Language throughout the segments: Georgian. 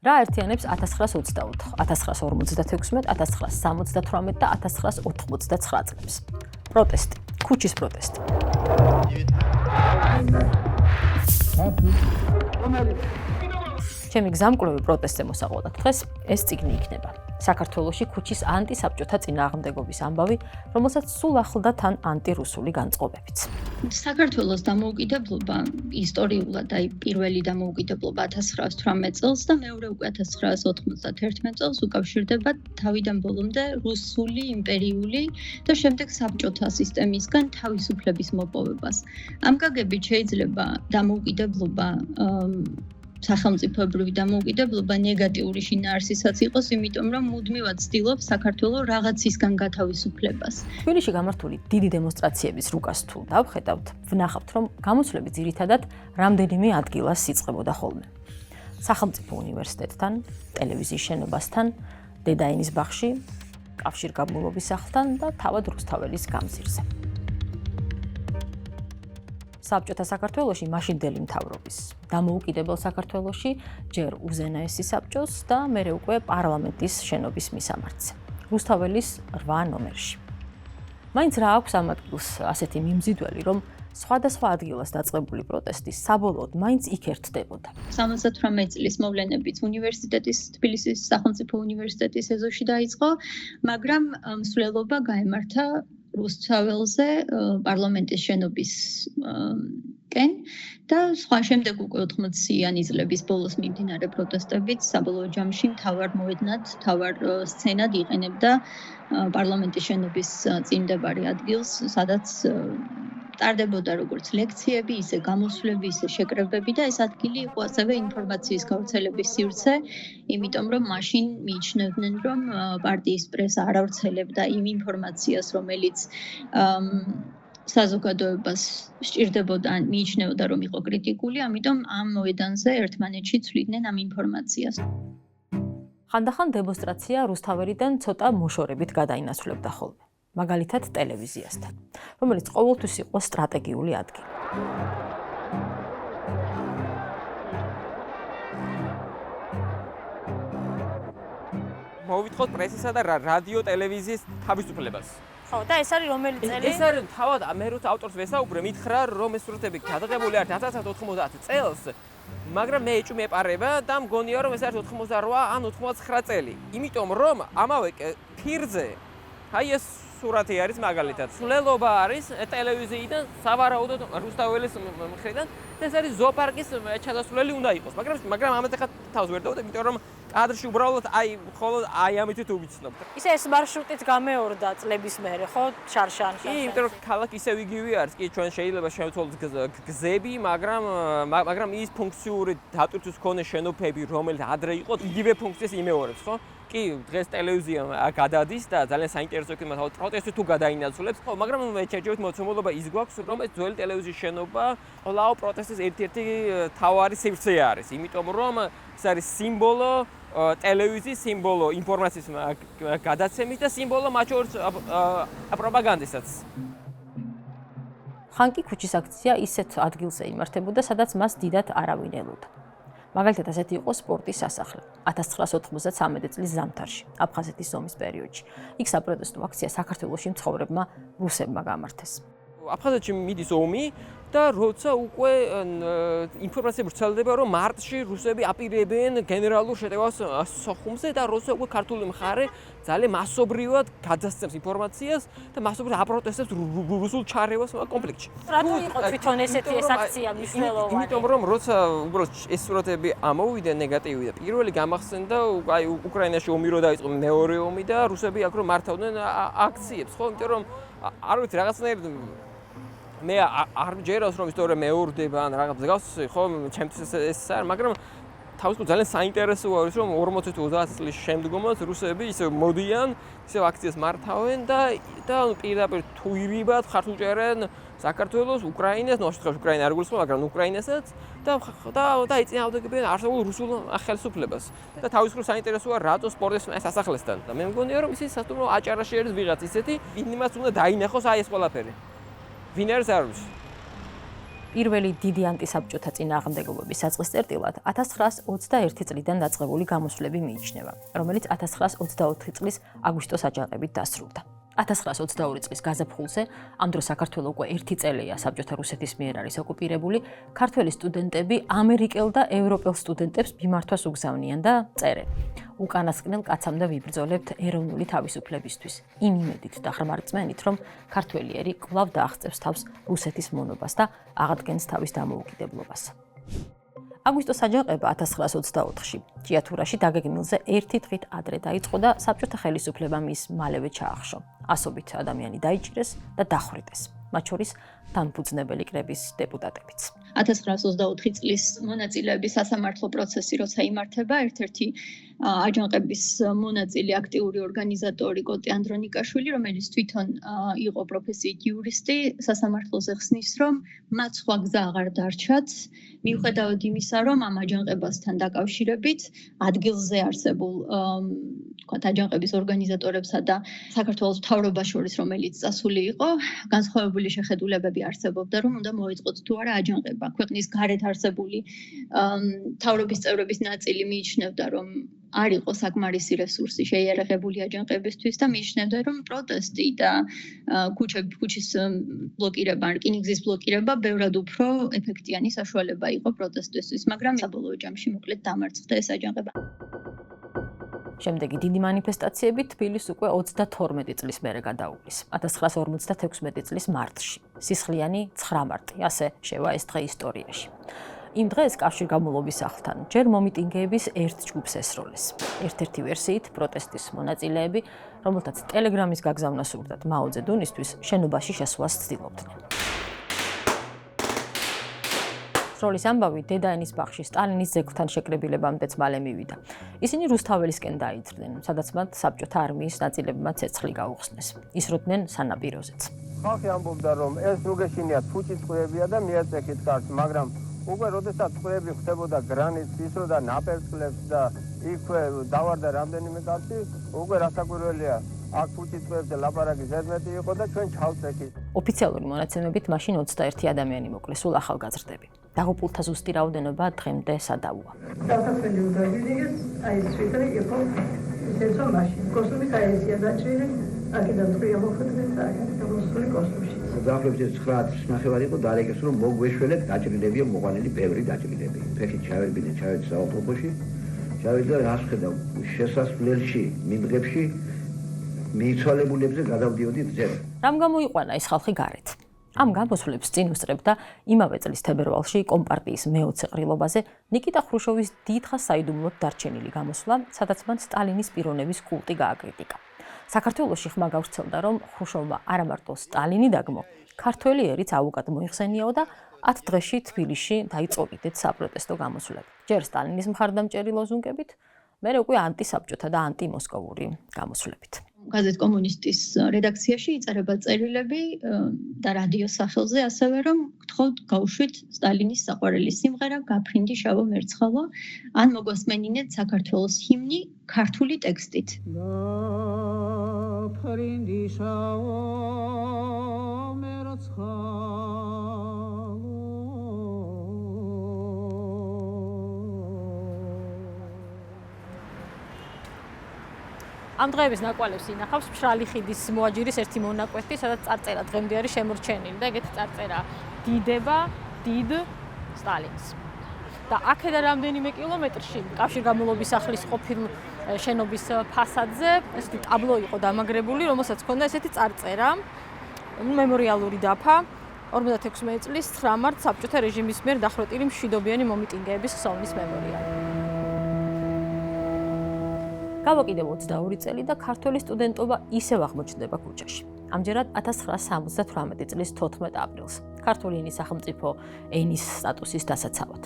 რა ერთიანებს 1924, 1956, 1978 და 1999 წლებს? პროტესტი, ქუჩის პროტესტი. ჩემი გზამკვლევი პროტესტზე მოსაყოლად დღეს ეს წიგნი იქნება. საქართველოში ქუჩის ანტისაბჭოთა წინააღმდეგობის ამბავი, რომელსაც სულ ახლდა თან ანტირუსული განწყობებიც. საქართველოს დამოუკიდებლობა ისტორიულად პირველი დამოუკიდებლობა 1918 წელს და მეორე უკვე 1991 წელს უკავშირდება თავიდან ბოლომდე რუსული, იმპერიული და შემდეგ საბჭოთა სისტემისგან თავისუფლების მოპოვებას. ამ გაგებით შეიძლება დამოუკიდებლობა სახელმწიფოებრივი დამოუკიდებლობა ნეგატიური შინაარსისაც იყოს, იმიტომ რომ მუდმივად ცდილობს საქართველოს რაღაცისგან გათავისუფლებას. თბილისში გამართული დიდი დემონსტრაციების რუკას თუ დავხედავთ, ვნახავთ, რომ გამოსვლები ძირითადად რამდენიმე ადგილას იწყებოდა ხოლმე. სახელმწიფო უნივერსიტეტთან, ტელევიზიის შენობასთან, დედაენის ბაღში, კავშირგაბმულობის სახლთან და თავად რუსთაველის გამზირზე. საბჭოთა საქართველოში მაშინდელი მთავრობის, დამოუკიდებელ საქართველოში ჯერ უზენაესი საბჭოს და მერე უკვე პარლამენტის შენობის მისამართზე. რუსთაველის 8 ნომერში. მაინც რა აქვს ამ ადგილს ასეთი მიმზიდველი, რომ სხვადასხვა ადგილას დაწყებული პროტესტი საბოლოოდ მაინც იქ ერთდებოდა. 78 წლის მოვლენებით უნივერსიტეტის თბილისის სახელმწიფო უნივერსიტეტის ეზოში დაიწყო, მაგრამ მსვლელობა გაემართა რუსთაველზე პარლამენტის შენობისკენ და სხვა შემდეგ უკვე 80-იანი წლების ბოლოს მიმდინარე პროტესტებით საბოლოო ჯამში მთავარ მოედნად, მთავარ სცენად იყენებდა პარლამენტის შენობის წინ მდებარე ადგილს, სადაც ტარდებოდა როგორც ლექციები, ისე გამოსვლები, ისე შეკრებები და ეს ადგილი იყო ასევე ინფორმაციის გავრცელების სივრცე, იმიტომ რომ მაშინ მიიჩნევდნენ, რომ პარტიის პრესა არ ავრცელებდა იმ ინფორმაციას, რომელიც საზოგადოებას სჭირდებოდა, მიიჩნეოდა, რომ იყო კრიტიკული, ამიტომ ამ მოედანზე ერთმანეთში ცვლიდნენ ამ ინფორმაციას. ხანდახან დემონსტრაცია რუსთაველიდან ცოტა მოშორებით გადაინაცვლებდა ხოლმე. მაგალითად ტელევიზიასთან, რომელიც ყოველთვის იყო სტრატეგიული ადგილი. მოვიტყოთ პრესისა და რადიო ტელევიზიის თავისუფლებას. ხო, და ეს არის რომელი წელი? ეს არის თავად მე როცა ავტორს ვესაუბრე, მითხრა რომ ეს სურათები გადაღებული არის 1990 წელს, მაგრამ მე ეჭვი მეპარება და მგონია რომ ეს არის 88 ან 89 წელი. იმიტომ რომ ამავე ფირზე აი ეს სურათი არის მაგალითად. სულელობა არის ტელევიზიიდან, სავარაუდოდ რუსთაველის მხრიდან, ეს არის ზოოპარკის ჩადასვლელი უნდა იყოს. მაგრამ ამაზე ხა თავს ვერ დავდებ, იმიტომ რომ კადრში უბრალოდ მხოლოდ ამით თუ ვიცნობთ. ისე ეს მარშრუტით გამეორდა წლების მერე, ხო, შარშანში. კი, იმიტომ რომ ქალაქი ისევ იგივე არის. კი, ჩვენ შეიძლება შევცვალოთ გზები, მაგრამ ის ფუნქციური დატვირთვის მქონე შენობები, რომელიც ადრე იყო, იგივე ფუნქციას იმეორებს, ხო? კი, დღეს ტელევიზია გადადის და ძალიან საინტერესო იქნება თავად პროტესტი თუ გადაინაცვლებს, ხო, მაგრამ ჩერჯერით მოცემულობა ის გვაქვს, რომ ეს ძველი ტელევიზიის შენობა ყოლაო პროტესტის ერთ-ერთი მთავარი სივრცე არის, იმიტომ რომ ეს არის სიმბოლო ტელევიზიის, სიმბოლო ინფორმაციის გადაცემის და სიმბოლო მათ შორის პროპაგანდისაც. ხანკი ქუჩის აქცია ისეთ ადგილზე იმართებოდა, სადაც მას დიდად არავინ ელოდა. მაგალითად, ასეთი იყო სპორტის სასახლე 1993 წლის ზამთარში, აფხაზეთის ომის პერიოდში. იქ საპროტესტო აქცია საქართველოში მცხოვრებმა რუსებმა გამართეს. აფხაზეთში მიდის ომი და როცა უკვე ინფორმაცია ვრცელდება, რომ მარტში რუსები აპირებენ გენერალურ შეტევას სოხუმზე და როცა უკვე ქართული მხარე ძალიან მასობრივად გადასცემს ინფორმაციას და მასობრივად აპროტესტებს რუსულ ჩარევას კონფლიქტში. რატო იყო თვითონ ესეთი ეს აქცია მნიშვნელოვანი? იმიტომ რომ როცა უბრალოდ ეს სურათები ამოვიდა ნეგატივი და პირველი გამახსენდა აი უკრაინაში ომი რო დაიწყო, მეორე ომი და რუსები აქ რომ მართავდნენ აქციებს, ხო? იმიტომ რომ არ ვიცი რაღაცნაირად მე არ მჯერავს რომ ისტორია მეორდება ან რაღაც გავს, ხო, ჩემთვის ეს არ, მაგრამ თავისუფლად ძალიან საინტერესო არის რომ 40 თუ 30 წლის შემდგომაც რუსები ისე მოდიან, ისე აქციას მართავენ და პირდაპირ თუირიბად ხართ უჭერენ საქართველოს, უკრაინას, ნუ შემთხვევაში უკრაინა არ გულისხმობ, მაგრამ უკრაინასაც და ეწინააღმდეგებიან არსებულ რუსულ ხელისუფლებას. და თავისუფლად საინტერესოა რატო სპორტის სასახლესთან. და მე მგონია რომ ისე სასტუმრო აჭარაში არის ვიღაც ისეთი, იმას უნდა დაინახოს აი ეს ყველაფერი. ვინ არის არ ვიცი. პირველი დიდი ანტისაბჭოთა წინააღმდეგობების საწყისწერტილად 1921 წლიდან დაწყებული გამოსვლები მიიჩნევა, რომელიც 1924 წლის აგვისტოს აჯანყებით დასრულდა. 1922 წლის გაზაფხულზე, ამ დროს საქართველო უკვე 1 წელია საბჭოთა რუსეთის მიერ არის ოკუპირებული, ქართველი სტუდენტები ამერიკელ და ევროპელ სტუდენტებს მიმართვას უგზავნიან და წერენ: უკანასკნელ კაცამდე ვიბრძოლებთ ეროვნული თავისუფლებისთვის, იმ იმედით და ღრმა რწმენით, რომ ქართველი ერი კვლავ დააღწევს თავს რუსეთის მონობას და აღადგენს თავის დამოუკიდებლობას. აგვისტოს აჯანყება 1924-ში ჭიათურაში დაგეგმილზე 1 დღით ადრე დაიწყო და საბჭოთა ხელისუფლებამ ის მალევე ჩაახშო. ასობით ადამიანი დაიჭირეს და დახვრიტეს, მათ შორის დამფუძნებელი კრების დეპუტატებიც. 1924 წლის მონაწილეების სასამართლო პროცესი როცა იმართება, ერთ-ერთი აჯანყების მონაწილე აქტიური ორგანიზატორი კოტე ანდრონიკაშვილი, რომელიც თვითონ იყო პროფესიით იურისტი, სასამართლოზე ხსნის, რომ მათ სხვა გზა აღარ დარჩათ, მიუხედავად იმისა, რომ ამ აჯანყებასთან დაკავშირებით ადგილზე არსებულ აჯანყების ორგანიზატორებსა და საქართველოს მთავრობას შორის, რომელიც წასული იყო, განსხვავებული შეხედულებები არსებობდა, რომ უნდა მოეწყოთ თუ არა აჯანყება. ქვეყნის გარეთ არსებული მთავრობის წევრების ნაწილი მიიჩნევდა, რომ არ იყო საკმარისი რესურსი შეიარაღებული აჯანყებისთვის და მიიჩნევდა, რომ პროტესტი და ქუჩის ბლოკირება, რკინიგზის ბლოკირება ბევრად უფრო ეფექტიანი საშუალება იყო პროტესტისთვის, მაგრამ საბოლოო ჯამში მოკლედ დამარცხდა ეს აჯანყება. შემდეგი დიდი მანიფესტაციები თბილისს უკვე 32 წლის მერე გადაუვლის, 1956 წლის მარტში. სისხლიანი 9 მარტი, ასე შევა ეს დღე ისტორიაში. იმ დღეს კავშირგაბმულობის სახლთან ჯერ მომიტინგეების ერთ ჯგუფს ესროლეს. ერთ-ერთი ვერსიით პროტესტის მონაწილეები, რომელთაც ტელეგრამის გაგზავნა სურდათ მაო ძედუნისთვის, შენობაში შესვლას ცდილობდნენ. სროლის ამბავი დედაენის ბაღში სტალინის ძეგლთან შეკრებილებამდეც მალე მივიდა. ისინი რუსთაველისკენ დაიძრდნენ, სადაც მათ საბჭოთა არმიის ნაწილებმა ცეცხლი გაუხსნეს. ისროდნენ სანაპიროზეც. ხალხი ამბობდა, რომ ეს რუგეშინიათ ფუჭის წყვილებია და მიაწექით კარს, მაგრამ უკვე როდესაც წყვილები ხდებოდა გრანიტს, ისროდა ნაპერწკლებს და იქვე დავარდა რამდენიმე კაცი, უკვე რასაკვირველია, აქ ფუჭის წყვილებზე ლაპარაკი ზედმეტი იყო და ჩვენ ჩავწექით. ოფიციალური მონაცემებით მაშინ 21 ადამიანი მოკლეს, სულ ახალგაზრდები. დაღუპულთა ზუსტი რაოდენობა დღემდე სადავოა. Saltatveli udavljenje, a iz svita je po mašin. Kosumi kajesija dačili, akidam tkuja mohodben, akidam osuli kosumši. დაღუპულების 9 ნახევარი იყო დარეკეს, რომ მოგვეშველეთ დაჭრილებია მოყანილი ბევრი დაჭრილები. ფეხით ჩავერბინე საავტობუსში, ჩავიდა რას ხედავ შესასვლელში, მიმღებში მიცვალებულებზე გადავდიოდი ძერ. რამ გამოიყვანა ეს ხალხი გარეთ? ამ გამოსვლებს წინ უსწრებდა იმავე წლის თებერვალში კომპარტიის მე-20 ყრილობაზე ნიკიტა ხრუშოვის დიდხანს საიდუმლოდ დარჩენილი გამოსვლა, სადაც მან სტალინის პიროვნების კულტი გააკრიტიკა. საქართველოში ხმა გავრცელდა, რომ ხრუშოვმა არა მარტო სტალინი დაგმო, ქართველი ერიც აუგად მოიხსენიაო და 10 დღეში თბილისში დაიწყო კიდეც საპროტესტო გამოსვლები. ჯერ სტალინის მხარდამჭერი ლოზუნგებით, მერე უკვე ანტისაბჭოთა და ანტიმოსკოვური გამოსვლებით. გაზეთ კომუნისტის რედაქციაში იწერება წერილები და რადიოს სახელზე, ასევე რომ გთხოვთ გაუშვით სტალინის საყვარელი სიმღერა გაფრინდი შავო მერცხალო, ან მოგვასმენინეთ საქართველოს ჰიმნი ქართული ტექსტით. გაფრინდი შავო მერცხალო ამ დღეების ნაკვალევს ინახავს მშრალი ხიდის მოაჯირის ერთი მონაკვეთი, სადაც წარწერა დღემდე არის შემორჩენილი და ეგეთი წარწერა დიდება დიდ სტალინს. და აქედან რამდენიმე კილომეტრში კავშირგაბმულობის სახლის ყოფილ შენობის ფასადზე ესეთი ტაბლო იყო დამაგრებული, რომელსაც ჰქონდა ესეთი წარწერა, მემორიალური დაფა 56 წლის 9 მარტს საბჭოთა რეჟიმის მიერ დახვრეტილი მშვიდობიანი მომიტინგეების ხსოვნის მემორიალი. გავაკიდებ 22 წელი და ქართველი სტუდენტობა ისევ აღმოჩნდება ქუჩაში. ამჯერად 1978 წლის 14 ապრილს, ქართული ენის სახელმწიფო ენის სტატუსის დასაცავად.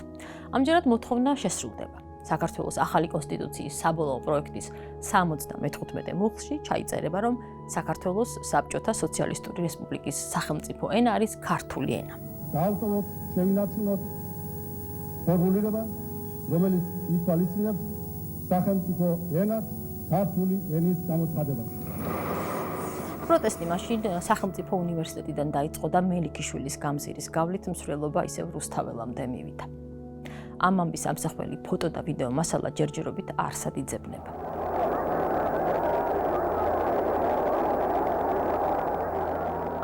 ამჯერად მოთხოვნა შესრულდება. საქართველოს ახალი კონსტიტუციის საბოლოო პროექტის 75 მუხლში ჩაიწერება, რომ საქართველოს საბჭოთა სოციალისტური რესპუბლიკის სახელმწიფო ენა არის ქართული ენა. დავტოვოთ, შევინარჩუნოთ ფორმულირება, რომელიც ითვალისწინებს სახელმწიფო ენას ქართული ენის გამოცხადებას. პროტესტი მაშინ სახელმწიფო უნივერსიტეტიდან დაიწყო და მელიქიშვილის გამზირის გავლით მსვლელობა ისევ რუსთაველამდე მივიდა. ამ ამბის ამსახველი ფოტო და ვიდეო მასალა ჯერჯერობით არსად იძებნება.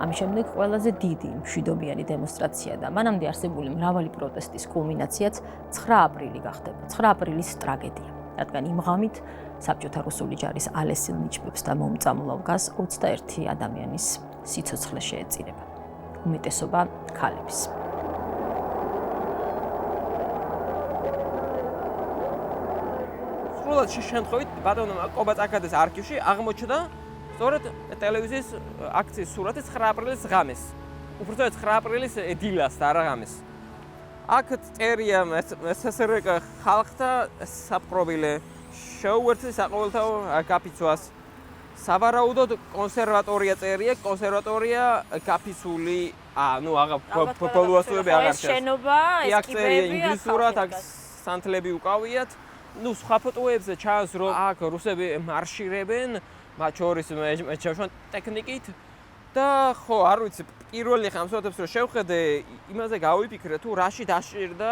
ამის შემდეგ ყველაზე დიდი მშვიდობიანი დემონსტრაცია და მანამდე არსებული მრავალი პროტესტის კულმინაციაც 9 აპრილი გახდება. 9 აპრილის ტრაგედია, რადგან იმ ღამით საბჭოთა რუსული ჯარის ალესილ ნიჩბებს და მომწამლავ გაზ 21 ადამიანის სიცოცხლე შეეწირება. უმეტესობა ქალების. სრულად შემთხვევით ბატონო კობაწაკაძის არქივში აღმოჩნდა სწორედ ტელევიზიის აქციის სურათი 9 აპრილის ღამეს. უბრალოდ 9 აპრილის დილას და არა ღამეს. აქ წერია SSRK ხალხთა საპყრობილე შეუერთდა საყოველთაო გაფიცვას. სავარაუდოდ კონსერვატორია წერია, კონსერვატორია გაფიცული, ბოლოასოები აღარ ჩანს. შენობა, წერია ინგლისურად, აქ სანთლები უკავიათ. სხვა ფოტოებზე ჩანს, რომ აქ რუსები მარშირებენ, მათ შორის მეჩვენ ტექნიკით და ხო, არ ვიცი, პირველი ხამსვათებს რომ შევხედე, იმაზე გავიფიქრე თუ რაში დაშირდა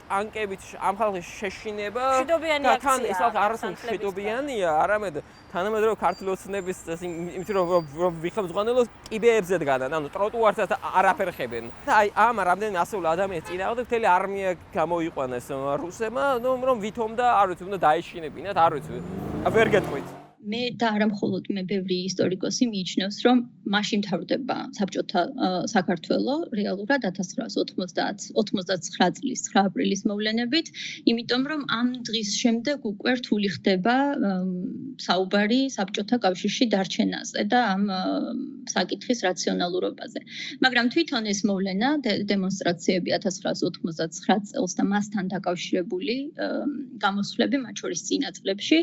ტანკებით ამ ხალხის შეშინება და თან ეს ხალხი არასდროს მშვიდობიანია, არამედ თანამედროვე ქართული ოცნების იმიტომ რომ ვიხმძღვანელოს კიბეებზე დგანან, ანუ ტროტუარსაც არაფერ ხებენ. და აი ამ რამდენიმე ასეული ადამიანის წინააღმდეგ მთელი არმია გამოიყვანეს რუსებმა, რომ ვითომ და არ ვიცი, უნდა დაეშინებინათ, არ ვიცი, ვერ გეტყვით. მე და არა მხოლოდ მე ბევრი ისტორიკოსი მიიჩნევს, რომ მაშინ მთავრდება საბჭოთა საქართველო რეალურად 1989 წლის 9 აპრილის მოვლენებით, იმიტომ რომ ამ დღის შემდეგ უკვე რთული ხდება საუბარი საბჭოთა კავშირში დარჩენაზე და ამ საკითხის რაციონალურობაზე. მაგრამ თვითონ ეს მოვლენა დემონსტრაციები 1989 წელს და მასთან დაკავშირებული გამოსვლები, მათ შორის წინა წლებში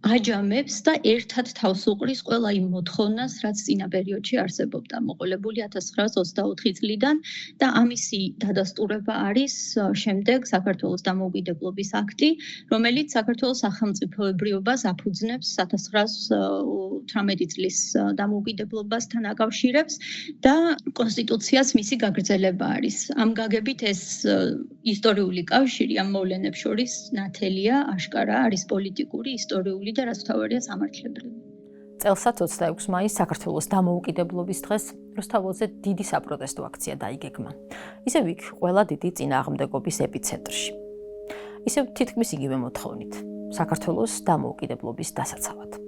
აჯამებს და ერთად თავს უყრის ყველა იმ მოთხოვნას, რაც წინა პერიოდში არსებობდა, მოყოლებული 1924 წლიდან და ამისი დადასტურება არის შემდეგ საქართველოს დამოუკიდებლობის აქტი, რომელიც საქართველოს სახელმწიფოებრიობას აფუძნებს 1918 წლის დამოუკიდებლობასთან აკავშირებს და კონსტიტუციას მისი გაგრძელება არის. ამ გაგებით ეს ისტორიული კავშირი ამ მოვლენებს შორის ნათელია, აშკარა არის პოლიტიკური, ისტორიული და რაც თავარია სამართლებრივი. წელსაც 26 მაისს საქართველოს დამოუკიდებლობის დღეს რუსთაველზე დიდი საპროტესტო აქცია დაიგეგმა. ისევ იქ ყველა დიდი წინააღმდეგობის ეპიცენტრში. ისევ თითქმის იგივე მოთხოვნით. საქართველოს დამოუკიდებლობის დასაცავად.